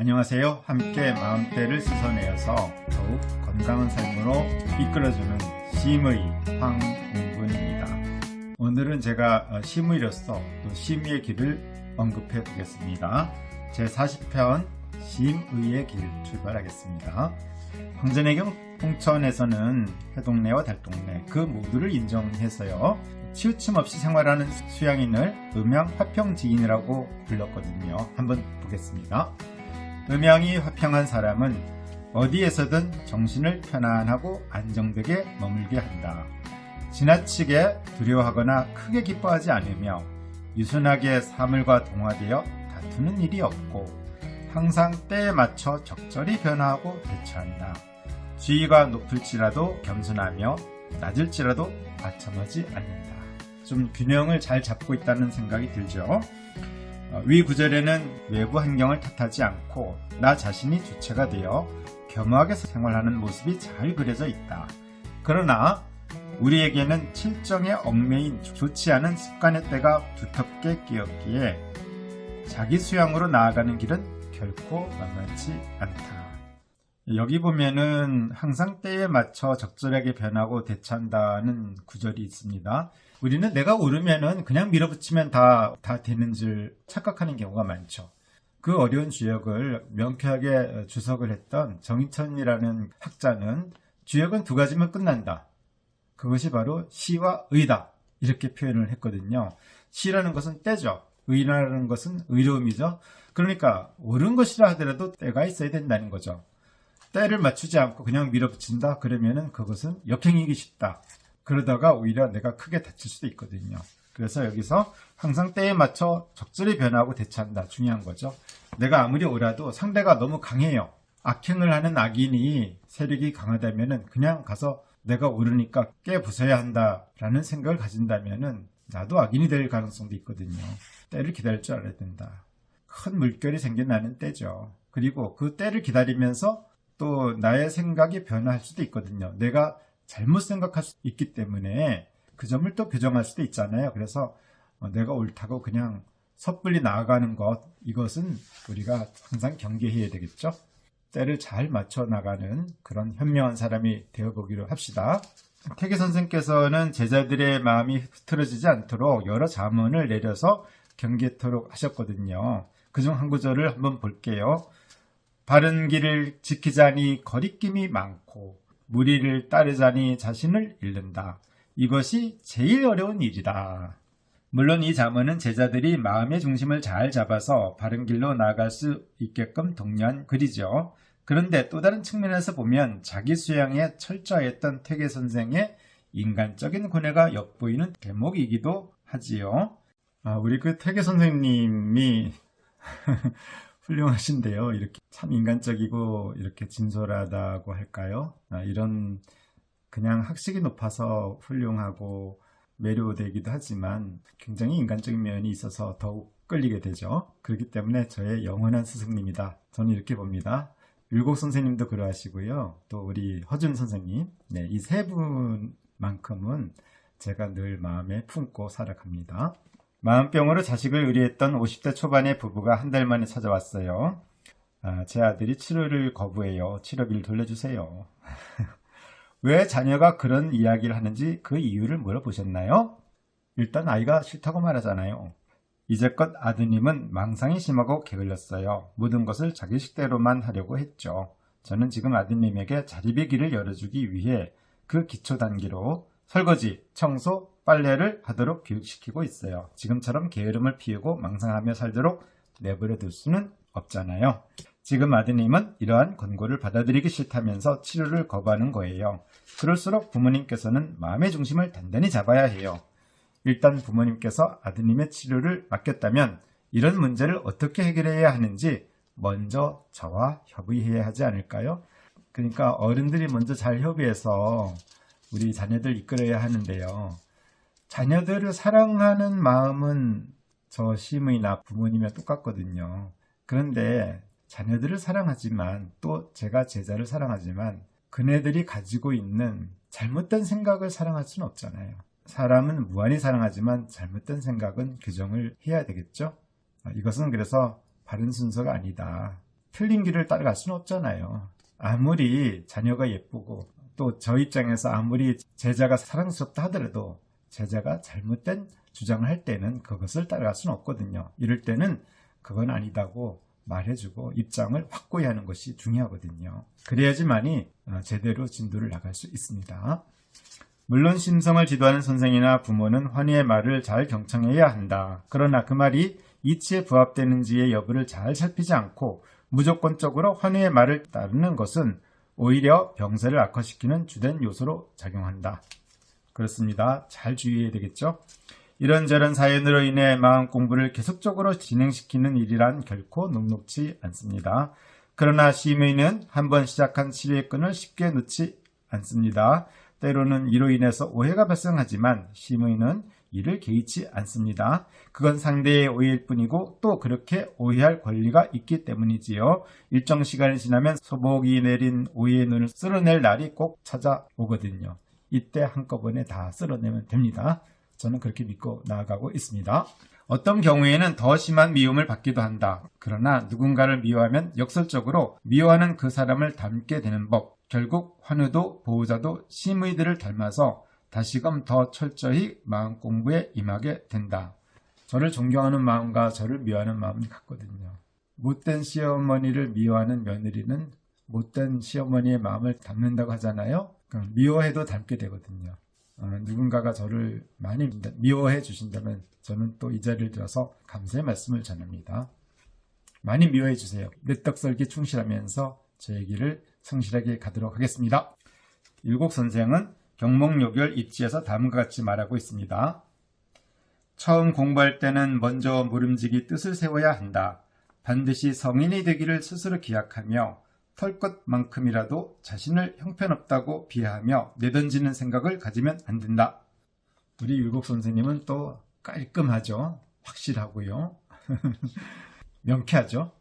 안녕하세요. 함께 마음대를 씻어내어서 더욱 건강한 삶으로 이끌어주는 심의 황웅군입니다. 오늘은 제가 심의로서 또 심의의 길을 언급해 보겠습니다. 제40편 심의의 길 출발하겠습니다. 황전해경 홍천에서는 해동내와 달동내 그 모두를 인정해서요, 치우침 없이 생활하는 수양인을 음양 화평지인이라고 불렀거든요. 한번 보겠습니다. 음양이 화평한 사람은 어디에서든 정신을 편안하고 안정되게 머물게 한다. 지나치게 두려워하거나 크게 기뻐하지 않으며 유순하게 사물과 동화되어 다투는 일이 없고 항상 때에 맞춰 적절히 변화하고 대처한다. 지위가 높을지라도 겸손하며 낮을지라도 아첨하지 않는다. 좀 균형을 잘 잡고 있다는 생각이 들죠. 위 구절에는 외부 환경을 탓하지 않고 나 자신이 주체가 되어 겸허하게 생활하는 모습이 잘 그려져 있다. 그러나 우리에게는 칠정에 얽매인 좋지 않은 습관의 때가 두텁게 끼었기에 자기 수양으로 나아가는 길은 결코 만만치 않다. 여기 보면은 항상 때에 맞춰 적절하게 변하고 대처한다는 구절이 있습니다. 우리는 내가 옳으면은 그냥 밀어붙이면 다 되는 줄 착각하는 경우가 많죠. 그 어려운 주역을 명쾌하게 주석을 했던 정인천이라는 학자는 주역은 두 가지면 끝난다. 그것이 바로 시와 의다. 이렇게 표현을 했거든요. 시라는 것은 때죠. 의라는 것은 의로움이죠. 그러니까 옳은 것이라 하더라도 때가 있어야 된다는 거죠. 때를 맞추지 않고 그냥 밀어붙인다 그러면은 그것은 역행이기 쉽다. 그러다가 오히려 내가 크게 다칠 수도 있거든요. 그래서 여기서 항상 때에 맞춰 적절히 변화하고 대처한다. 중요한 거죠. 내가 아무리 옳아도 상대가 너무 강해요. 악행을 하는 악인이 세력이 강하다면은 그냥 가서 내가 옳으니까 깨부숴야 한다라는 생각을 가진다면은 나도 악인이 될 가능성도 있거든요. 때를 기다릴 줄 알아야 된다. 큰 물결이 생겨나는 때죠. 그리고 그 때를 기다리면서 또 나의 생각이 변화할 수도 있거든요. 내가 잘못 생각할 수 있기 때문에 그 점을 또 교정할 수도 있잖아요. 그래서 내가 옳다고 그냥 섣불리 나아가는 것, 이것은 우리가 항상 경계해야 되겠죠. 때를 잘 맞춰 나가는 그런 현명한 사람이 되어보기로 합시다. 태계 선생께서는 제자들의 마음이 흐트러지지 않도록 여러 잠언을 내려서 경계토록 하셨거든요. 그중 한 구절을 한번 볼게요. 바른 길을 지키자니 거리낌이 많고 무리를 따르자니 자신을 잃는다. 이것이 제일 어려운 일이다. 물론 이 잠언은 제자들이 마음의 중심을 잘 잡아서 바른 길로 나아갈 수 있게끔 독려한 글이죠. 그런데 또 다른 측면에서 보면 자기 수양에 철저했던 태계 선생의 인간적인 고뇌가 엿보이는 대목이기도 하지요. 우리 그 태계 선생님이 훌륭하신데요. 이렇게 참 인간적이고 이렇게 진솔하다고 할까요? 이런 그냥 학식이 높아서 훌륭하고 매료되기도 하지만 굉장히 인간적인 면이 있어서 더욱 끌리게 되죠. 그렇기 때문에 저의 영원한 스승님이다. 저는 이렇게 봅니다. 율곡 선생님도 그러하시고요. 또 우리 허준 선생님, 이 세 분만큼은 제가 늘 마음에 품고 살아갑니다. 마음병으로 자식을 의뢰했던 50대 초반의 부부가 한 달 만에 찾아왔어요. 제 아들이 치료를 거부해요. 치료비를 돌려주세요. 왜 자녀가 그런 이야기를 하는지 그 이유를 물어보셨나요? 일단 아이가 싫다고 말하잖아요. 이제껏 아드님은 망상이 심하고 게을렀어요. 모든 것을 자기 식대로만 하려고 했죠. 저는 지금 아드님에게 자립의 길을 열어주기 위해 그 기초 단계로 설거지, 청소, 빨래를 하도록 교육시키고 있어요. 지금처럼 게으름을 피우고 망상하며 살도록 내버려 둘 수는 없잖아요. 지금 아드님은 이러한 권고를 받아들이기 싫다면서 치료를 거부하는 거예요. 그럴수록 부모님께서는 마음의 중심을 단단히 잡아야 해요. 일단 부모님께서 아드님의 치료를 맡겼다면 이런 문제를 어떻게 해결해야 하는지 먼저 저와 협의해야 하지 않을까요? 그러니까 어른들이 먼저 잘 협의해서 우리 자녀들 이끌어야 하는데요. 자녀들을 사랑하는 마음은 저 시므이나 부모님이랑 똑같거든요. 그런데 자녀들을 사랑하지만 또 제가 제자를 사랑하지만 그네들이 가지고 있는 잘못된 생각을 사랑할 수는 없잖아요. 사람은 무한히 사랑하지만 잘못된 생각은 규정을 해야 되겠죠. 이것은 그래서 바른 순서가 아니다. 틀린 길을 따라갈 수는 없잖아요. 아무리 자녀가 예쁘고 또 저 입장에서 아무리 제자가 사랑스럽다 하더라도 제자가 잘못된 주장을 할 때는 그것을 따라갈 수는 없거든요. 이럴 때는 그건 아니다고 말해주고 입장을 확고히 하는 것이 중요하거든요. 그래야지만이 제대로 진도를 나갈 수 있습니다. 물론 심성을 지도하는 선생이나 부모는 환희의 말을 잘 경청해야 한다. 그러나 그 말이 이치에 부합되는지의 여부를 잘 살피지 않고 무조건적으로 환희의 말을 따르는 것은 오히려 병세를 악화시키는 주된 요소로 작용한다. 그렇습니다. 잘 주의해야 되겠죠? 이런저런 사연으로 인해 마음 공부를 계속적으로 진행시키는 일이란 결코 녹록지 않습니다. 그러나 심의는 한번 시작한 치료의 끈을 쉽게 놓지 않습니다. 때로는 이로 인해서 오해가 발생하지만 심의는 이를 개의치 않습니다. 그건 상대의 오해일 뿐이고 또 그렇게 오해할 권리가 있기 때문이지요. 일정 시간이 지나면 소복이 내린 오해의 눈을 쓸어낼 날이 꼭 찾아오거든요. 이때 한꺼번에 다 쓸어내면 됩니다. 저는 그렇게 믿고 나아가고 있습니다. 어떤 경우에는 더 심한 미움을 받기도 한다. 그러나 누군가를 미워하면 역설적으로 미워하는 그 사람을 닮게 되는 법. 결국 환우도 보호자도 심의들을 닮아서 다시금 더 철저히 마음 공부에 임하게 된다. 저를 존경하는 마음과 저를 미워하는 마음이 같거든요. 못된 시어머니를 미워하는 며느리는 못된 시어머니의 마음을 닮는다고 하잖아요. 미워해도 닮게 되거든요. 누군가가 저를 많이 미워해 주신다면 저는 또 이 자리를 들어서 감사의 말씀을 전합니다. 많이 미워해 주세요. 내 떡썰기 충실하면서 제 얘기를 성실하게 가도록 하겠습니다. 율곡선생은 경목요결 입지에서 다음과 같이 말하고 있습니다. 처음 공부할 때는 먼저 모름지기 뜻을 세워야 한다. 반드시 성인이 되기를 스스로 기약하며 털끝만큼이라도 자신을 형편없다고 비하하며 내던지는 생각을 가지면 안 된다. 우리 율곡 선생님은 또 깔끔하죠. 확실하고요. 명쾌하죠.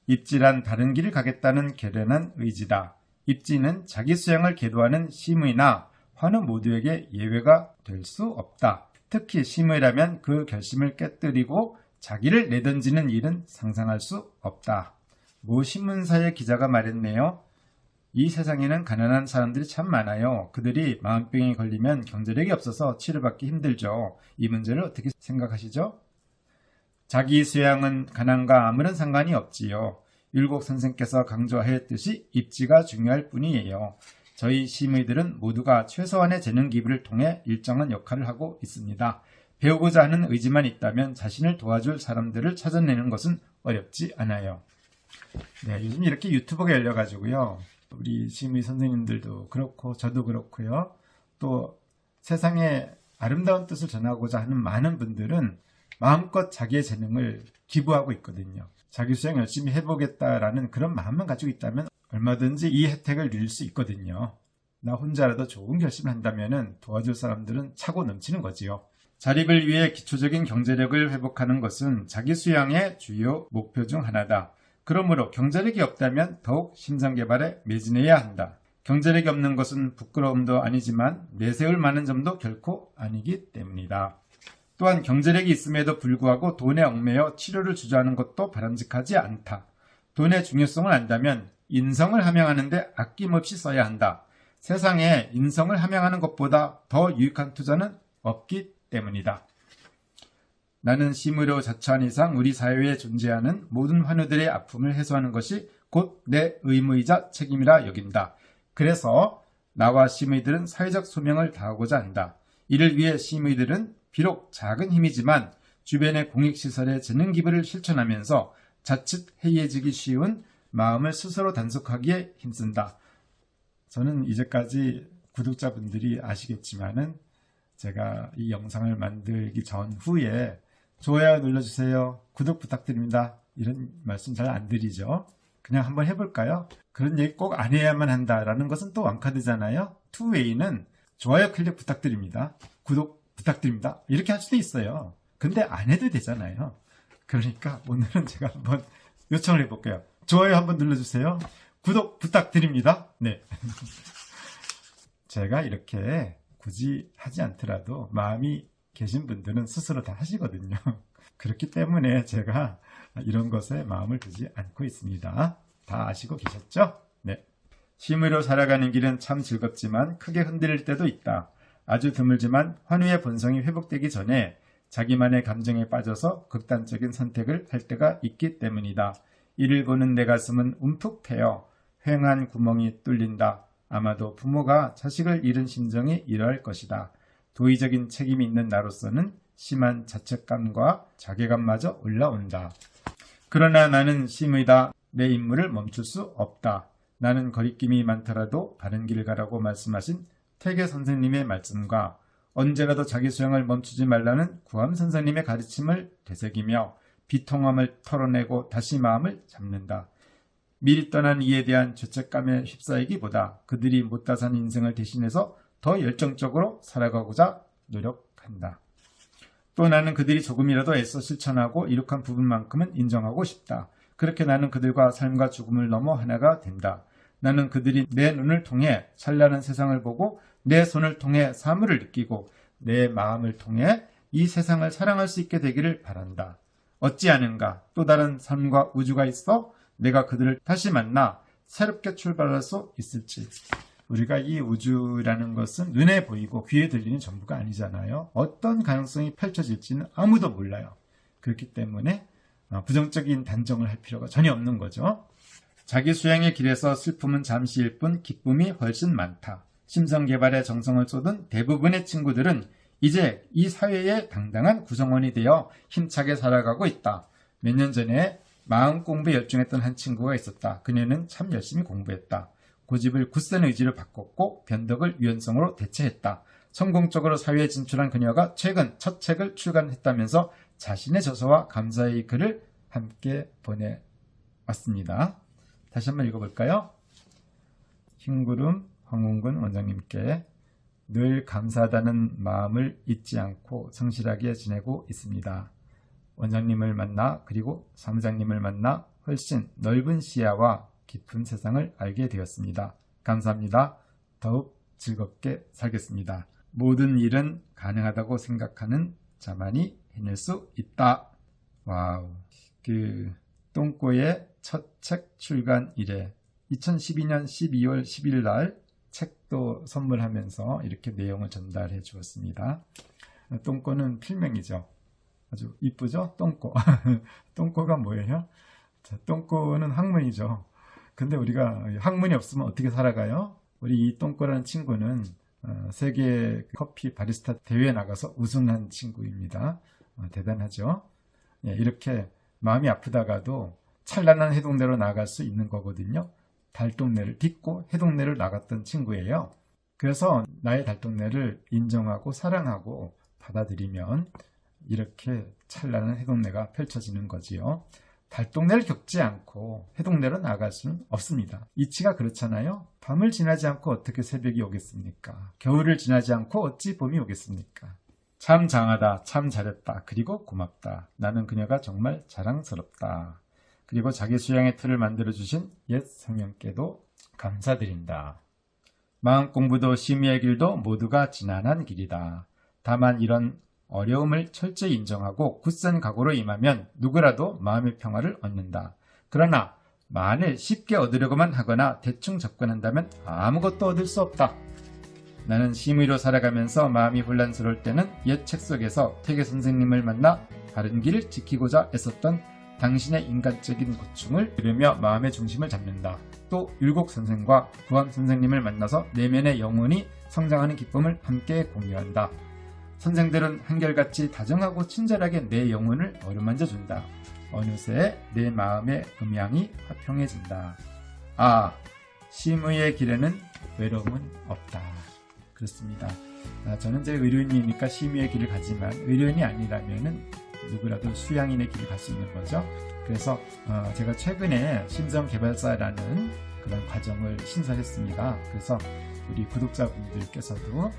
입지란 바른 길을 가겠다는 결연한 의지다. 입지는 자기 수양을 계도하는 심의나 환우 모두에게 예외가 될 수 없다. 특히 심의라면 그 결심을 깨뜨리고 자기를 내던지는 일은 상상할 수 없다. 모 신문사의 기자가 말했네요. 이 세상에는 가난한 사람들이 참 많아요. 그들이 마음병에 걸리면 경제력이 없어서 치료받기 힘들죠. 이 문제를 어떻게 생각하시죠? 자기 수양은 가난과 아무런 상관이 없지요. 율곡 선생께서 강조하였듯이 입지가 중요할 뿐이에요. 저희 심의들은 모두가 최소한의 재능 기부를 통해 일정한 역할을 하고 있습니다. 배우고자 하는 의지만 있다면 자신을 도와줄 사람들을 찾아내는 것은 어렵지 않아요. 네, 요즘 이렇게 유튜버가 열려가지고요. 우리 심의 선생님들도 그렇고 저도 그렇고요. 또 세상에 아름다운 뜻을 전하고자 하는 많은 분들은 마음껏 자기의 재능을 기부하고 있거든요. 자기 수양 열심히 해보겠다라는 그런 마음만 가지고 있다면 얼마든지 이 혜택을 누릴 수 있거든요. 나 혼자라도 좋은 결심을 한다면 도와줄 사람들은 차고 넘치는 거지요. 자립을 위해 기초적인 경제력을 회복하는 것은 자기 수양의 주요 목표 중 하나다. 그러므로 경제력이 없다면 더욱 심성개발에 매진해야 한다. 경제력이 없는 것은 부끄러움도 아니지만 내세울 만한 점도 결코 아니기 때문이다. 또한 경제력이 있음에도 불구하고 돈에 얽매여 치료를 주저하는 것도 바람직하지 않다. 돈의 중요성을 안다면 인성을 함양하는 데 아낌없이 써야 한다. 세상에 인성을 함양하는 것보다 더 유익한 투자는 없기 때문이다. 나는 심의로 자처한 이상 우리 사회에 존재하는 모든 환우들의 아픔을 해소하는 것이 곧 내 의무이자 책임이라 여긴다. 그래서 나와 심의들은 사회적 소명을 다하고자 한다. 이를 위해 심의들은 비록 작은 힘이지만 주변의 공익시설의 재능 기부를 실천하면서 자칫 해이해지기 쉬운 마음을 스스로 단속하기에 힘쓴다. 저는 이제까지 구독자분들이 아시겠지만은 제가 이 영상을 만들기 전후에 좋아요 눌러주세요. 구독 부탁드립니다. 이런 말씀 잘 안 드리죠. 그냥 한번 해볼까요? 그런 얘기 꼭 안 해야만 한다라는 것은 또 왕카드잖아요. 투웨이는 좋아요 클릭 부탁드립니다. 구독 부탁드립니다. 이렇게 할 수도 있어요. 근데 안 해도 되잖아요. 그러니까 오늘은 제가 한번 요청을 해볼게요. 좋아요 한번 눌러주세요. 구독 부탁드립니다. 네. 제가 이렇게 굳이 하지 않더라도 마음이 계신 분들은 스스로 다 하시거든요. 그렇기 때문에 제가 이런 것에 마음을 두지 않고 있습니다. 다 아시고 계셨죠? 네. 심의로 살아가는 길은 참 즐겁지만 크게 흔들릴 때도 있다. 아주 드물지만 환우의 본성이 회복되기 전에 자기만의 감정에 빠져서 극단적인 선택을 할 때가 있기 때문이다. 이를 보는 내 가슴은 움푹 패여 휑한 구멍이 뚫린다. 아마도 부모가 자식을 잃은 심정이 이러할 것이다. 도의적인 책임이 있는 나로서는 심한 자책감과 자괴감마저 올라온다. 그러나 나는 심의다. 내 임무를 멈출 수 없다. 나는 거리낌이 많더라도 바른 길 가라고 말씀하신 태계 선생님의 말씀과 언제라도 자기 수양을 멈추지 말라는 구암 선생님의 가르침을 되새기며 비통함을 털어내고 다시 마음을 잡는다. 미리 떠난 이에 대한 죄책감에 휩싸이기보다 그들이 못다 산 인생을 대신해서 더 열정적으로 살아가고자 노력한다. 또 나는 그들이 조금이라도 애써 실천하고 이룩한 부분만큼은 인정하고 싶다. 그렇게 나는 그들과 삶과 죽음을 넘어 하나가 된다. 나는 그들이 내 눈을 통해 찬란한 세상을 보고 내 손을 통해 사물을 느끼고 내 마음을 통해 이 세상을 사랑할 수 있게 되기를 바란다. 어찌하는가? 또 다른 삶과 우주가 있어 내가 그들을 다시 만나 새롭게 출발할 수 있을지. 우리가 이 우주라는 것은 눈에 보이고 귀에 들리는 전부가 아니잖아요. 어떤 가능성이 펼쳐질지는 아무도 몰라요. 그렇기 때문에 부정적인 단정을 할 필요가 전혀 없는 거죠. 자기 수양의 길에서 슬픔은 잠시일 뿐 기쁨이 훨씬 많다. 심성개발에 정성을 쏟은 대부분의 친구들은 이제 이 사회의 당당한 구성원이 되어 힘차게 살아가고 있다. 몇 년 전에 마음 공부에 열중했던 한 친구가 있었다. 그녀는 참 열심히 공부했다. 고집을 굳센 의지로 바꿨고 변덕을 유연성으로 대체했다. 성공적으로 사회에 진출한 그녀가 최근 첫 책을 출간했다면서 자신의 저서와 감사의 글을 함께 보내왔습니다. 다시 한번 읽어볼까요? 흰구름 황웅근 원장님께 늘 감사하다는 마음을 잊지 않고 성실하게 지내고 있습니다. 원장님을 만나 그리고 사무장님을 만나 훨씬 넓은 시야와 깊은 세상을 알게 되었습니다. 감사합니다. 더욱 즐겁게 살겠습니다. 모든 일은 가능하다고 생각하는 자만이 해낼 수 있다. 와우. 똥꼬의 첫 책 출간 이래 2012년 12월 10일 날 책도 선물하면서 이렇게 내용을 전달해 주었습니다. 똥꼬는 필명이죠. 아주 이쁘죠? 똥꼬. 똥꼬가 뭐예요? 자, 똥꼬는 학문이죠. 근데 우리가 학문이 없으면 어떻게 살아가요? 우리 이 똥꼬라는 친구는 세계 커피 바리스타 대회에 나가서 우승한 친구입니다. 대단하죠? 예, 이렇게 마음이 아프다가도 찬란한 해동내로 나갈 수 있는 거거든요. 달동네를 딛고 해동내를 나갔던 친구예요. 그래서 나의 달동네를 인정하고 사랑하고 받아들이면 이렇게 찬란한 해동내가 펼쳐지는 거지요. 달동네를 겪지 않고 해동내로 나갈 수는 없습니다. 이치가 그렇잖아요. 밤을 지나지 않고 어떻게 새벽이 오겠습니까? 겨울을 지나지 않고 어찌 봄이 오겠습니까? 참 장하다, 참 잘했다, 그리고 고맙다. 나는 그녀가 정말 자랑스럽다. 그리고 자기 수양의 틀을 만들어주신 옛 성령께도 감사드린다. 마음 공부도 심의의 길도 모두가 지난한 길이다. 다만 이런 어려움을 철저히 인정하고 굳센 각오로 임하면 누구라도 마음의 평화를 얻는다. 그러나 만일 쉽게 얻으려고만 하거나 대충 접근한다면 아무것도 얻을 수 없다. 나는 심의로 살아가면서 마음이 혼란스러울 때는 옛 책 속에서 태계 선생님을 만나 바른 길을 지키고자 애썼던 당신의 인간적인 고충을 들으며 마음의 중심을 잡는다. 또 율곡 선생과 구암 선생님을 만나서 내면의 영혼이 성장하는 기쁨을 함께 공유한다. 선생들은 한결같이 다정하고 친절하게 내 영혼을 어루만져준다. 어느새 내 마음의 음양이 화평해진다. 아, 심의의 길에는 외로움은 없다. 그렇습니다. 저는 이제 의료인이니까 심의의 길을 가지만 의료인이 아니라면은 누구라도 수양인의 길을 갈 수 있는 거죠. 그래서 제가 최근에 심성개발사라는 그런 과정을 신설했습니다. 그래서 우리 구독자분들께서도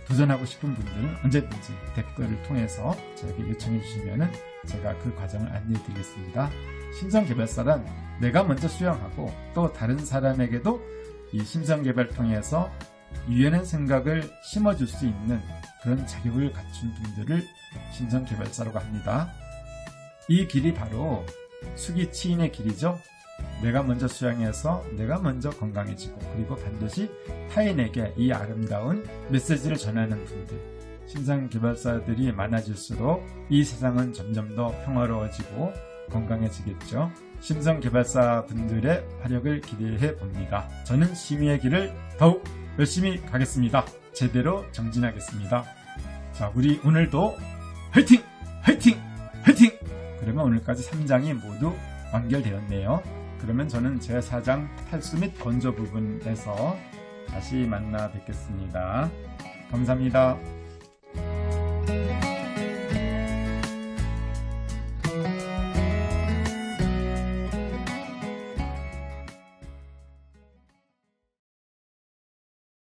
도전하고 싶은 분들은 언제든지 댓글을 통해서 저에게 요청해 주시면 제가 그 과정을 안내해 드리겠습니다. 심성개발사란 내가 먼저 수양하고 또 다른 사람에게도 이 심성개발 통해서 유연한 생각을 심어줄 수 있는 그런 자격을 갖춘 분들을 심성개발사라고 합니다. 이 길이 바로 수기치인의 길이죠. 내가 먼저 수양해서 내가 먼저 건강해지고 그리고 반드시 타인에게 이 아름다운 메시지를 전하는 분들, 신상개발사들이 많아질수록 이 세상은 점점 더 평화로워지고 건강해지겠죠. 신상개발사 분들의 활약을 기대해 봅니다. 저는 심의의 길을 더욱 열심히 가겠습니다. 제대로 정진하겠습니다. 자, 우리 오늘도 화이팅! 화이팅! 화이팅! 그러면 오늘까지 3장이 모두 완결되었네요. 그러면 저는 제 4장 탈수 및 건조 부분에서 다시 만나 뵙겠습니다. 감사합니다.